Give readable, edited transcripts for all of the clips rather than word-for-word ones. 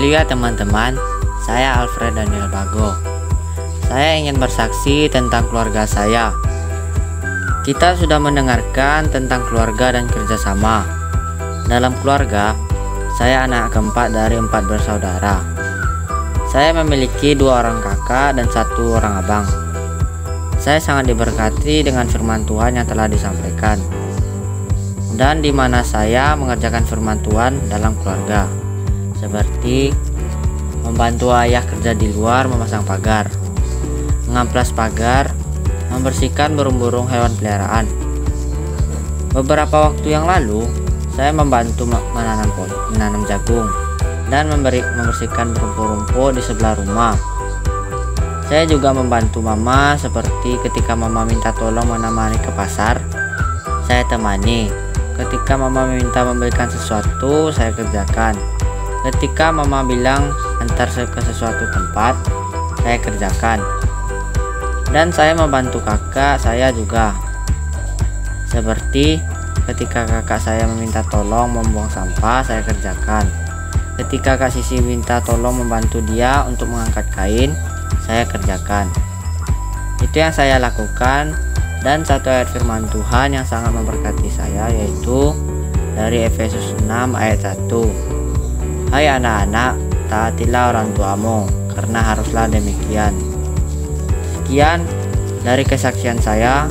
Haleluya teman-teman, saya Alfred Daniel Bago. Saya ingin bersaksi tentang keluarga saya. Kita sudah mendengarkan tentang keluarga dan kerjasama. Dalam keluarga, saya anak keempat dari 4 bersaudara. Saya memiliki 2 orang kakak dan 1 orang abang. Saya sangat diberkati dengan firman Tuhan yang telah disampaikan, dan di mana saya mengerjakan firman Tuhan dalam keluarga, seperti membantu ayah kerja di luar memasang pagar, mengamplas pagar, membersihkan burung-burung hewan peliharaan. Beberapa waktu yang lalu, saya membantu menanam jagung dan membersihkan rumput-rumput di sebelah rumah. Saya juga membantu mama, seperti ketika mama minta tolong menemani ke pasar, saya temani. Ketika mama minta membelikan sesuatu, saya kerjakan. Ketika mama bilang antar ke sesuatu tempat, saya kerjakan. Dan saya membantu kakak saya juga, seperti ketika kakak saya meminta tolong membuang sampah, saya kerjakan. Ketika Kak Sisi minta tolong membantu dia untuk mengangkat kain, saya kerjakan. Itu yang saya lakukan. Dan satu ayat firman Tuhan yang sangat memberkati saya, yaitu dari Efesus 6 ayat 1. Hai anak-anak, taatilah orang tuamu, karena haruslah demikian. Sekian dari kesaksian saya,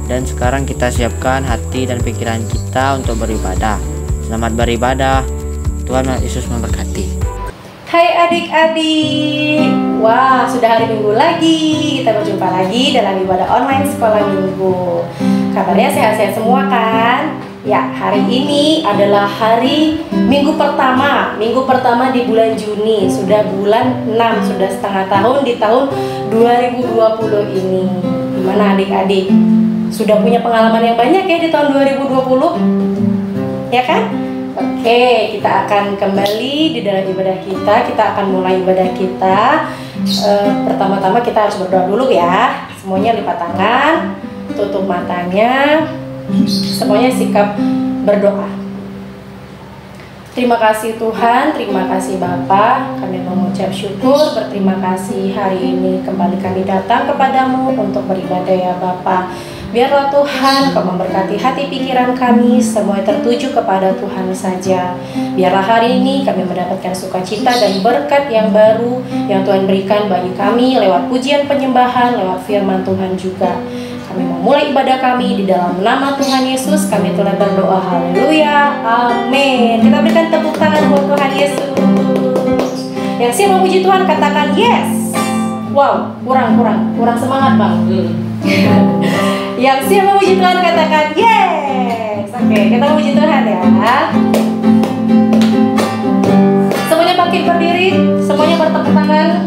dan sekarang kita siapkan hati dan pikiran kita untuk beribadah. Selamat beribadah. Tuhan Yesus memberkati. Hai adik-adik, wah sudah hari Minggu lagi, kita berjumpa lagi dalam ibadah online sekolah minggu. Kabarnya sehat-sehat semua kan? Ya, hari ini adalah hari minggu pertama di bulan Juni. Sudah bulan 6, sudah setengah tahun di tahun 2020 ini. Gimana adik-adik? Sudah punya pengalaman yang banyak ya di tahun 2020? Ya kan? Oke, kita akan kembali di dalam ibadah kita. Kita akan mulai ibadah kita. Pertama-tama kita harus berdoa dulu ya. Semuanya lipat tangan, tutup matanya. Semuanya sikap berdoa. Terima kasih Tuhan, terima kasih Bapa. Kami mengucap syukur, berterima kasih hari ini kembali kami datang kepadamu untuk beribadah ya Bapa. Biarlah Tuhan Kau memberkati hati pikiran kami, semua tertuju kepada Tuhan saja. Biarlah hari ini kami mendapatkan sukacita dan berkat yang baru yang Tuhan berikan bagi kami lewat pujian penyembahan, lewat firman Tuhan juga. Kami memulai ibadah kami di dalam nama Tuhan Yesus. Kami telah berdoa, haleluya, amin. Kita berikan tepuk tangan buat Tuhan Yesus. Yang siap memuji Tuhan katakan yes. Wow, kurang semangat bang. Yang siap memuji Tuhan katakan yes. Oke, kita memuji Tuhan ya. Semuanya bangkit berdiri, semuanya bertepuk tangan.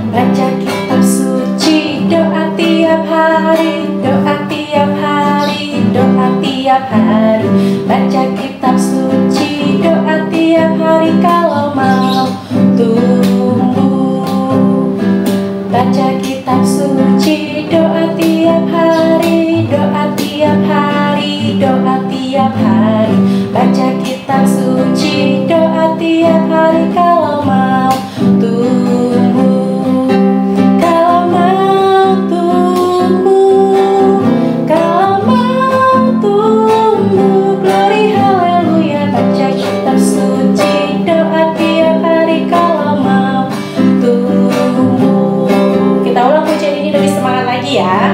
Baca kitab suci, doa tiap hari, doa tiap hari, doa tiap hari. Baca kitab suci, doa tiap hari kalau mau tumbuh. Baca kitab suci, doa tiap hari, doa tiap hari, doa tiap hari. Baca kitab suci, doa tiap hari kalau mau tumbuh. Kalau mau tumbuh, kalau mau tumbuh, glory haleluya. Baca kitab suci, doa tiap hari kalau mau tumbuh. Kita ulang pujian ini lebih semangat lagi ya.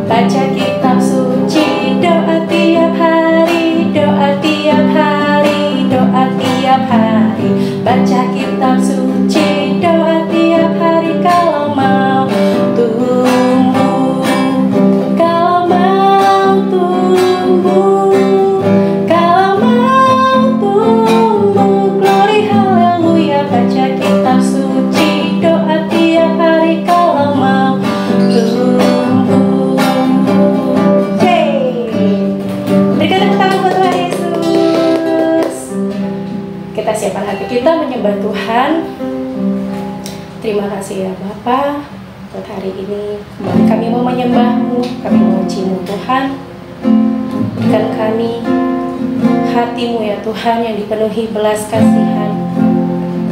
Baca kitab suci, doa tiap hari, doa tiap hari, doa tiap hari. Baca kitab suci, doa tiap hari kalau mau tumbuh. Kalau mau tumbuh, kalau mau tumbuh, glory haleluya. Baca kitab suci, doa tiap hari kalau mau tumbuh. Yeay. Berikan tepuk tangan buat Tuhan Yesus. Kita siapkan hati kita menyembah Tuhan. Terima kasih ya Bapa, buat hari ini kembali kami mau menyembah-Mu, kami memuji-Mu Tuhan. Berikan kami hati-Mu ya Tuhan yang dipenuhi belas kasihan,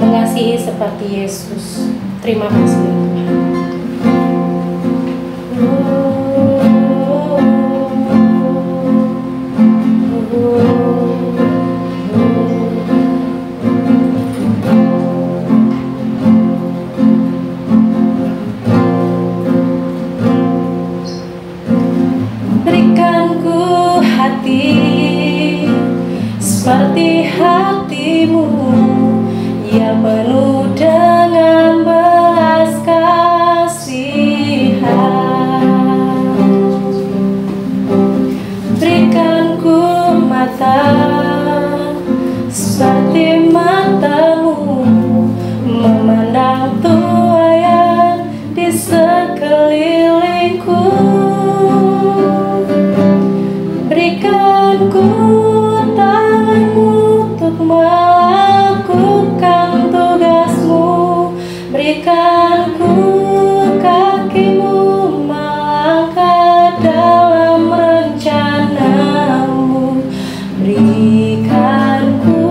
mengasihi seperti Yesus. Terima kasih ya Tuhan. Seperti hati-Mu yang penuh dengan belas kasihan. Berikan ku mata seperti mata-Mu, memandang tuaian di sekelilingku. Berikan ku untuk melakukan tugas-Mu, berikan ku kaki-Mu melangkah dalam rencana-Mu. Berikan ku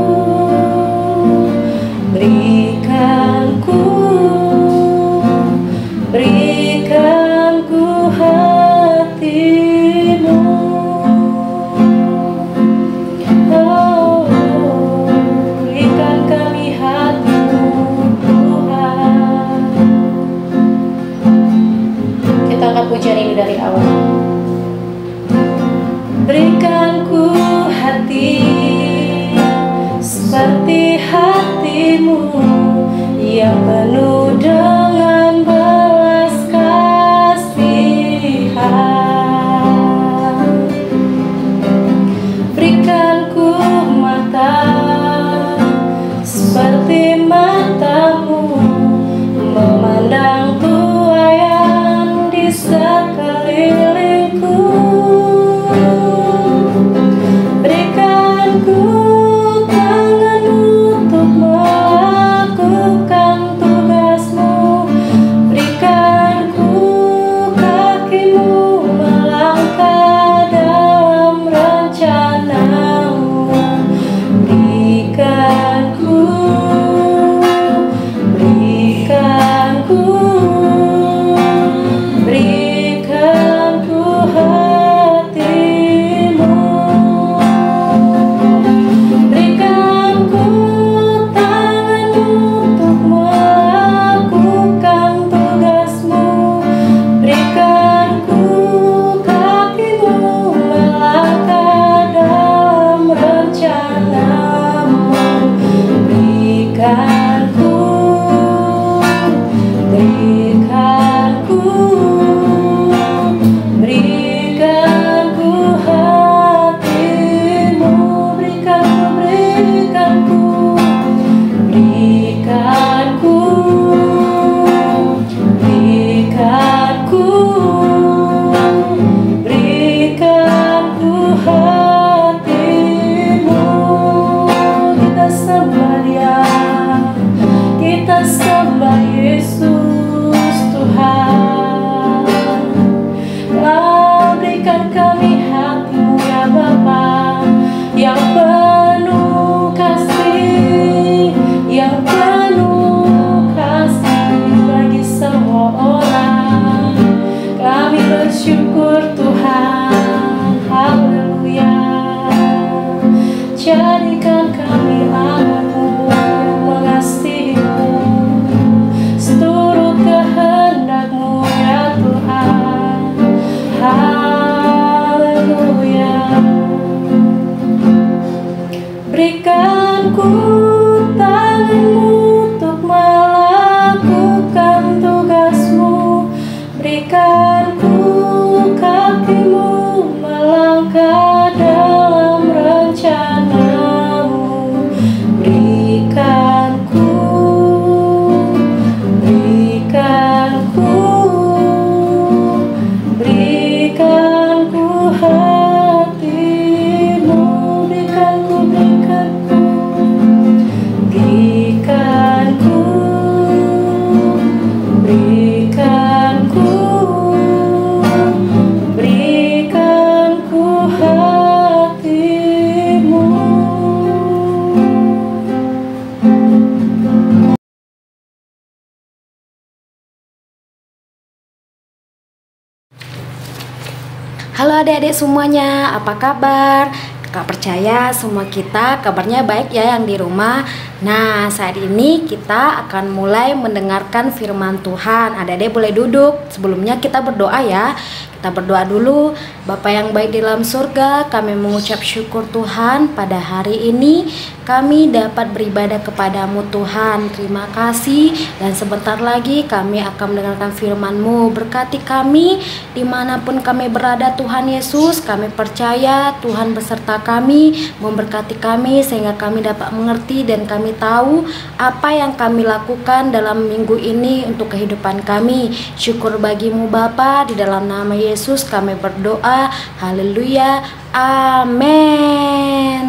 hati-Mu. Pujian ini dari awal. Berikan ku hati seperti hati-Mu yang penuh dengan belas kasihan. Berikan ku mata seperti mata-Mu, memandang tuaian di sekelilingku. Berikan ku tangan-Mu untuk melakukan tugas-Mu. Berikan ku kaki-Mu melangkah dalam rencana-Mu. Berikan ku hati-Mu. Berikan ku tangan-Mu untuk melakukan tugas-Mu. Berikan ku kaki-Mu melangkah dalam rencana-Mu. Berikan ku sembah Yesus Tuhan. Berikan kami hati-Mu ya Bapa, yang penuh kasih, yang penuh kasih bagi semua orang. Kami bersyukur Tuhan, haleluya. Jadikan kami anak-Mu yang mengasihi-Mu, seturut kehendak-Mu ya Tuhan. Haleluya. Berikan ku tangan-Mu untuk melakukan tugas-Mu. Berikan ku kaki-Mu melangkah dalam rencana-Mu. Berikan ku hati-Mu. Berikan ku adik-adik semuanya, apa kabar? Kakak percaya semua kita kabarnya baik ya yang di rumah. Nah, saat ini kita akan mulai mendengarkan firman Tuhan. Adik-adik boleh duduk. Sebelumnya kita berdoa ya. Kita berdoa dulu. Bapa yang baik di dalam surga, kami mengucap syukur Tuhan pada hari ini kami dapat beribadah kepadamu Tuhan. Terima kasih, dan sebentar lagi kami akan mendengarkan firman-Mu. Berkati kami dimanapun kami berada Tuhan Yesus. Kami percaya Tuhan beserta kami, memberkati kami sehingga kami dapat mengerti dan kami tahu apa yang kami lakukan dalam minggu ini untuk kehidupan kami. Syukur bagimu Bapa, di dalam nama Yesus kami berdoa. Haleluya, amin.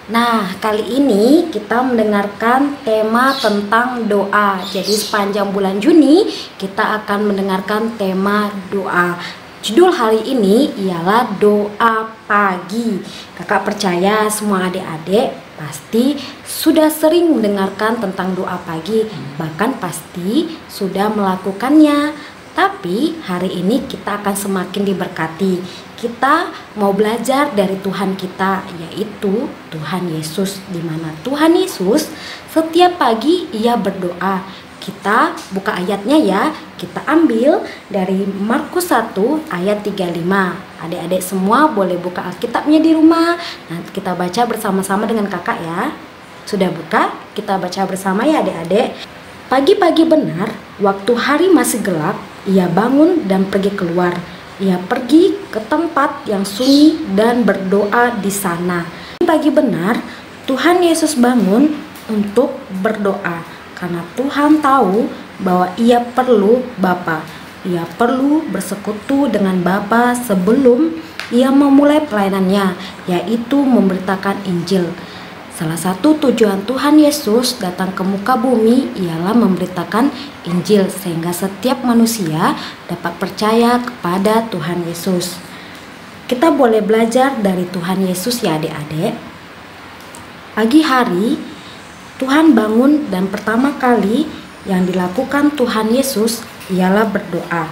Nah, kali ini kita mendengarkan tema tentang doa. Jadi sepanjang bulan Juni kita akan mendengarkan tema doa. Judul hari ini ialah doa pagi. Kakak percaya semua adik-adik pasti sudah sering mendengarkan tentang doa pagi, bahkan pasti sudah melakukannya. Tapi hari ini kita akan semakin diberkati. Kita mau belajar dari Tuhan kita, yaitu Tuhan Yesus, di mana Tuhan Yesus setiap pagi ia berdoa. Kita buka ayatnya ya. Kita ambil dari Markus 1 ayat 35. Adik-adik semua boleh buka Alkitabnya di rumah. Nanti kita baca bersama-sama dengan kakak ya. Sudah buka? Kita baca bersama ya adik-adik. Pagi-pagi benar, waktu hari masih gelap, ia bangun dan pergi keluar. Ia pergi ke tempat yang sunyi dan berdoa di sana. Pagi benar, Tuhan Yesus bangun untuk berdoa karena Tuhan tahu bahwa ia perlu Bapa. Ia perlu bersekutu dengan Bapa sebelum ia memulai pelayanannya, yaitu memberitakan Injil. Salah satu tujuan Tuhan Yesus datang ke muka bumi ialah memberitakan Injil sehingga setiap manusia dapat percaya kepada Tuhan Yesus. Kita boleh belajar dari Tuhan Yesus ya adik-adik. Pagi hari Tuhan bangun dan pertama kali yang dilakukan Tuhan Yesus ialah berdoa.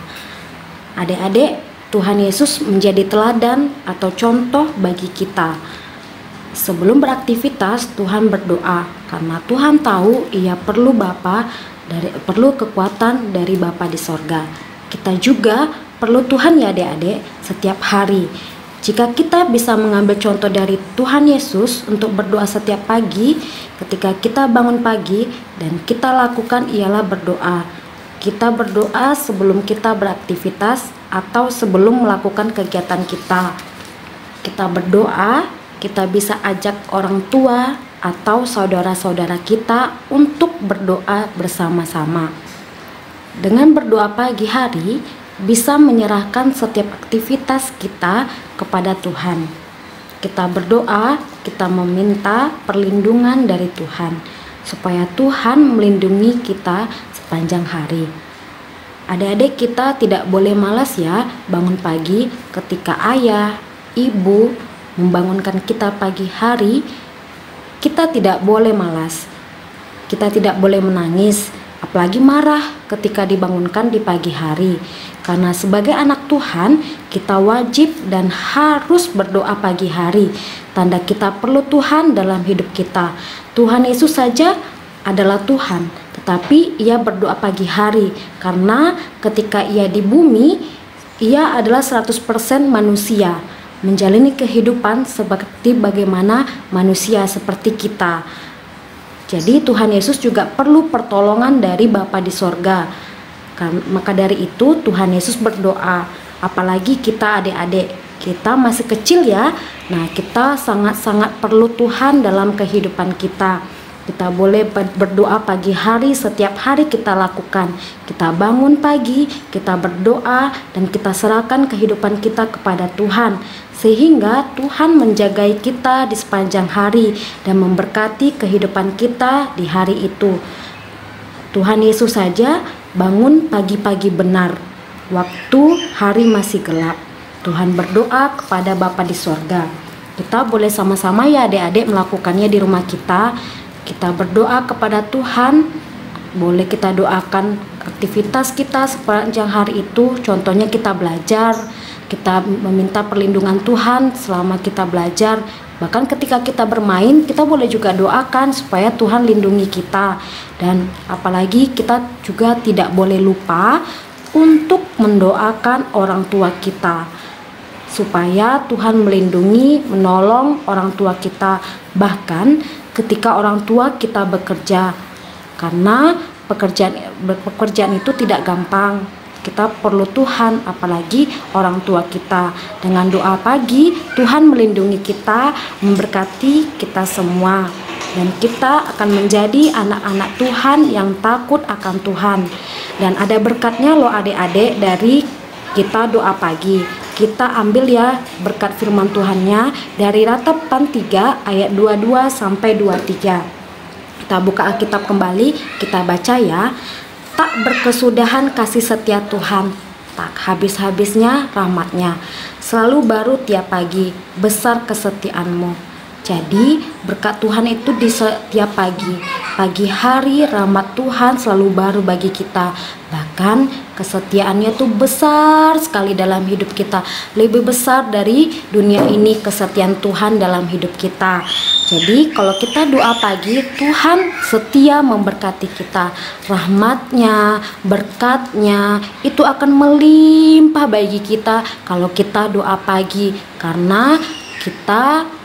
Adik-adik, Tuhan Yesus menjadi teladan atau contoh bagi kita. Sebelum beraktivitas, Tuhan berdoa karena Tuhan tahu ia perlu perlu kekuatan dari Bapa di sorga. Kita juga perlu Tuhan ya adik-adik setiap hari. Jika kita bisa mengambil contoh dari Tuhan Yesus untuk berdoa setiap pagi, ketika kita bangun pagi dan kita lakukan ialah berdoa. Kita berdoa sebelum kita beraktivitas atau sebelum melakukan kegiatan kita. Kita berdoa, kita bisa ajak orang tua atau saudara-saudara kita untuk berdoa bersama-sama. Dengan berdoa pagi hari, bisa menyerahkan setiap aktivitas kita kepada Tuhan. Kita berdoa, kita meminta perlindungan dari Tuhan, supaya Tuhan melindungi kita sepanjang hari. Adik-adik kita tidak boleh malas ya bangun pagi ketika ayah, ibu membangunkan kita pagi hari. Kita tidak boleh malas, kita tidak boleh menangis, apalagi marah ketika dibangunkan di pagi hari. Karena sebagai anak Tuhan, kita wajib dan harus berdoa pagi hari. Tanda kita perlu Tuhan dalam hidup kita. Tuhan Yesus saja adalah Tuhan, tetapi ia berdoa pagi hari karena ketika ia di bumi, ia adalah 100% manusia, menjalani kehidupan seperti bagaimana manusia seperti kita. Jadi Tuhan Yesus juga perlu pertolongan dari Bapa di sorga. Maka dari itu Tuhan Yesus berdoa. Apalagi kita adik-adik, kita masih kecil ya. Nah, kita sangat-sangat perlu Tuhan dalam kehidupan kita. Kita boleh berdoa pagi hari, setiap hari kita lakukan. Kita bangun pagi, kita berdoa, dan kita serahkan kehidupan kita kepada Tuhan. Sehingga Tuhan menjagai kita di sepanjang hari dan memberkati kehidupan kita di hari itu. Tuhan Yesus saja bangun pagi-pagi benar, waktu hari masih gelap. Tuhan berdoa kepada Bapa di sorga. Kita boleh sama-sama ya adik-adik melakukannya di rumah kita. Kita berdoa kepada Tuhan. Boleh kita doakan aktivitas kita sepanjang hari itu. Contohnya kita belajar, kita meminta perlindungan Tuhan selama kita belajar. Bahkan ketika kita bermain, kita boleh juga doakan supaya Tuhan lindungi kita. Dan apalagi kita juga tidak boleh lupa untuk mendoakan orang tua kita, supaya Tuhan melindungi, menolong orang tua kita. Bahkan ketika orang tua kita bekerja, karena pekerjaan itu tidak gampang. Kita perlu Tuhan, apalagi orang tua kita. Dengan doa pagi, Tuhan melindungi kita, memberkati kita semua, dan kita akan menjadi anak-anak Tuhan yang takut akan Tuhan. Dan ada berkatnya loh adik-adik dari kita doa pagi. Kita ambil ya berkat firman Tuhannya dari Ratapan 3 ayat 22 sampai 23. Kita buka Alkitab kembali, kita baca ya. Tak berkesudahan kasih setia Tuhan, tak habis-habisnya rahmat-Nya, selalu baru tiap pagi, besar kesetiaanmu. Jadi berkat Tuhan itu di setiap pagi hari rahmat Tuhan selalu baru bagi kita. Bahkan kesetiaannya tuh besar sekali dalam hidup kita, lebih besar dari dunia ini kesetiaan Tuhan dalam hidup kita. Jadi kalau kita doa pagi, Tuhan setia memberkati kita. Rahmat-Nya, berkat-Nya itu akan melimpah bagi kita kalau kita doa pagi. Karena kita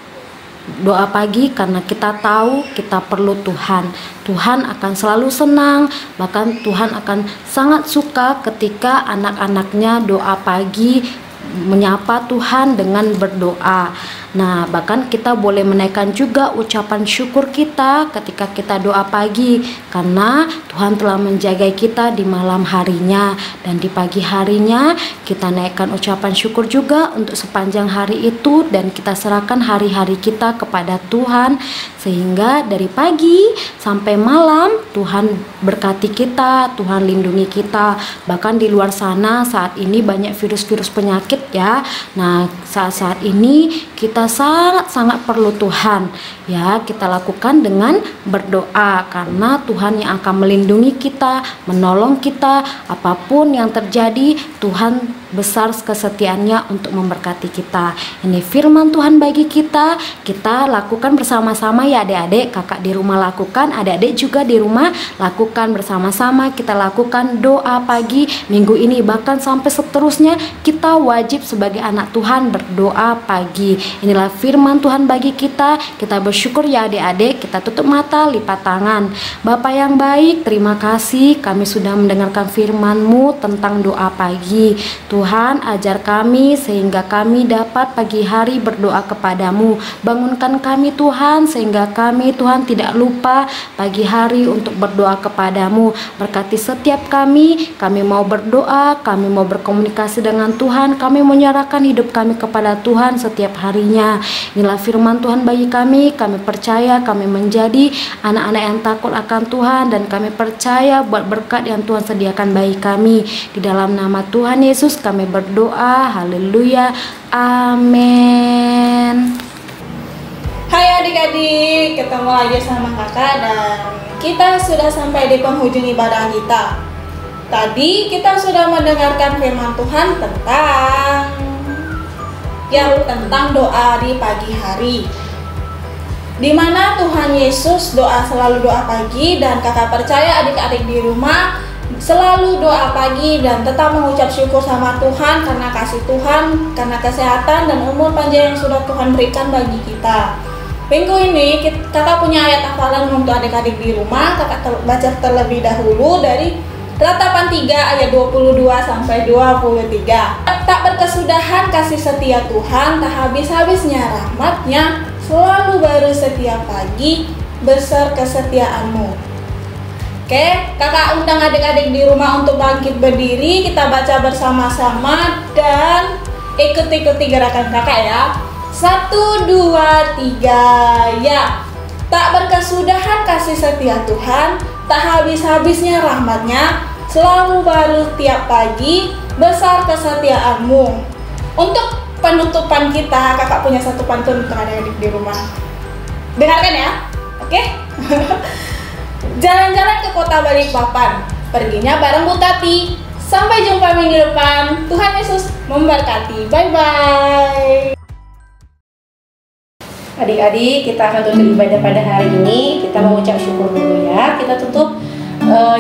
doa pagi karena kita tahu kita perlu Tuhan. Tuhan akan selalu senang, bahkan Tuhan akan sangat suka ketika anak-anaknya doa pagi menyapa Tuhan dengan berdoa. Nah, bahkan kita boleh menaikkan juga ucapan syukur kita ketika kita doa pagi, karena Tuhan telah menjaga kita di malam harinya, dan di pagi harinya kita naikkan ucapan syukur juga untuk sepanjang hari itu, dan kita serahkan hari-hari kita kepada Tuhan, sehingga dari pagi sampai malam Tuhan berkati kita, Tuhan lindungi kita. Bahkan di luar sana saat ini banyak virus-virus penyakit ya. Nah, saat-saat ini kita sangat-sangat perlu Tuhan ya. Kita lakukan dengan berdoa, karena Tuhan yang akan melindungi kita, menolong kita. Apapun yang terjadi, Tuhan besar kesetiaannya untuk memberkati kita. Ini firman Tuhan bagi kita. Kita lakukan bersama-sama ya adik-adik. Kakak di rumah lakukan, adik-adik juga di rumah lakukan bersama-sama. Kita lakukan doa pagi minggu ini, bahkan sampai seterusnya kita wajib sebagai anak Tuhan berdoa pagi. Inilah firman Tuhan bagi kita. Kita bersyukur ya adik-adik. Kita tutup mata, lipat tangan. Bapa yang baik, terima kasih kami sudah mendengarkan firman-Mu tentang doa pagi. Tuhan, ajar kami sehingga kami dapat pagi hari berdoa kepadamu. Bangunkan kami Tuhan, sehingga kami Tuhan tidak lupa pagi hari untuk berdoa kepadamu. Berkati setiap kami mau berdoa, kami mau berkomunikasi dengan Tuhan, kami menyerahkan hidup kami kepada Tuhan setiap harinya. Inilah firman Tuhan bagi kami percaya kami menjadi anak-anak yang takut akan Tuhan, dan kami percaya buat berkat yang Tuhan sediakan bagi kami. Di dalam nama Tuhan Yesus kami berdoa, haleluya, amin. Hai adik-adik, ketemu lagi sama kakak, dan kita sudah sampai di penghujung ibadah kita. Tadi kita sudah mendengarkan firman Tuhan tentang doa di pagi hari, di mana Tuhan Yesus selalu doa pagi, dan kakak percaya adik-adik di rumah selalu doa pagi dan tetap mengucap syukur sama Tuhan karena kasih Tuhan, karena kesehatan dan umur panjang yang sudah Tuhan berikan bagi kita. Minggu ini kakak punya ayat hafalan untuk adik-adik di rumah. Kakak baca terlebih dahulu dari Ratapan 3 ayat 22 sampai 23. Tak berkesudahan kasih setia Tuhan, tak habis-habisnya rahmat-Nya, selalu baru setiap pagi, besar kesetiaanmu. Oke, kakak undang adik-adik di rumah untuk bangkit berdiri. Kita baca bersama-sama dan ikuti gerakan kakak ya. 1, 2, 3, ya. Tak berkesudahan kasih setia Tuhan, tak habis-habisnya rahmat-Nya, selalu baru tiap pagi, besar kesetiaanmu. Untuk penutupan kita, kakak punya satu pantun untuk adik-adik di rumah. Dengarkan ya, oke? Jalan-jalan ke kota Balikpapan, perginya bareng Bu Tati. Sampai jumpa minggu depan. Tuhan Yesus memberkati. Bye-bye. Adik-adik, kita akan tutup ibadah pada hari ini. Kita mengucap syukur dulu ya. Kita tutup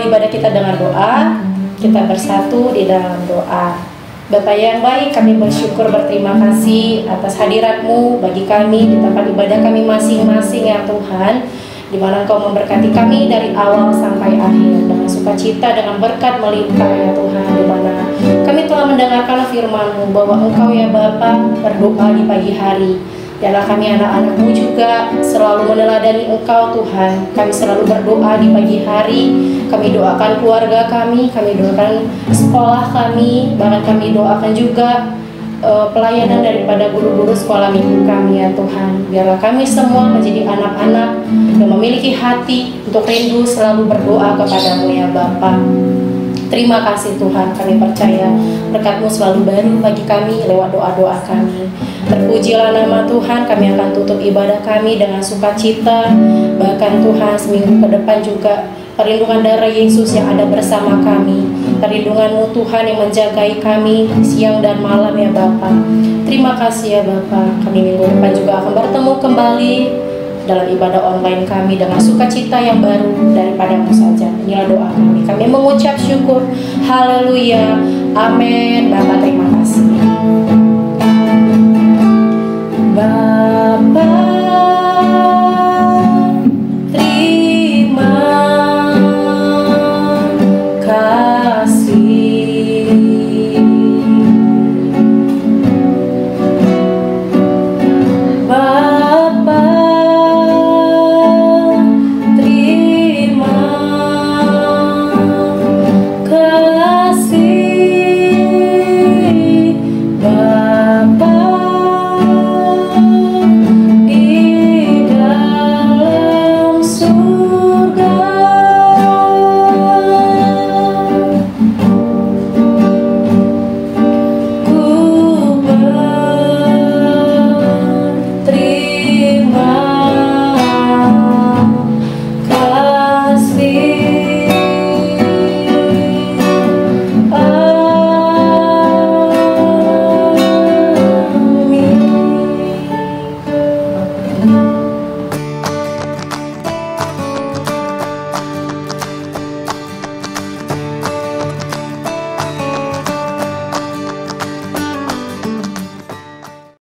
ibadah kita dengan doa. Kita bersatu di dalam doa. Bapa yang baik, kami bersyukur berterima kasih atas hadirat-Mu bagi kami di tempat ibadah kami masing-masing ya Tuhan, di mana Engkau memberkati kami dari awal sampai akhir dengan sukacita, dengan berkat melimpah ya Tuhan, di mana kami telah mendengarkan firman-Mu bahwa Engkau ya Bapa berdoa di pagi hari. Biarlah kami anak-anak-Mu juga selalu meneladani Engkau Tuhan. Kami selalu berdoa di pagi hari. Kami doakan keluarga kami doakan sekolah kami, bahkan kami doakan juga pelayanan daripada guru-guru sekolah minggu kami ya Tuhan. Biarlah kami semua menjadi anak-anak yang memiliki hati untuk rindu selalu berdoa kepadamu ya Bapa. Terima kasih Tuhan, kami percaya berkat-Mu selalu baru bagi kami lewat doa-doa kami. Terpujilah nama Tuhan, kami akan tutup ibadah kami dengan sukacita. Bahkan Tuhan, seminggu ke depan juga perlindungan darah Yesus yang ada bersama kami. Perlindungan-Mu Tuhan yang menjagai kami siang dan malam ya Bapa. Terima kasih ya Bapa. Kami minggu depan juga akan bertemu kembali dalam ibadah online kami dengan sukacita yang baru daripada-Mu saja. Inilah doa kami. Kami mengucap syukur. Haleluya. Amin. Bapa terima kasih. Bapa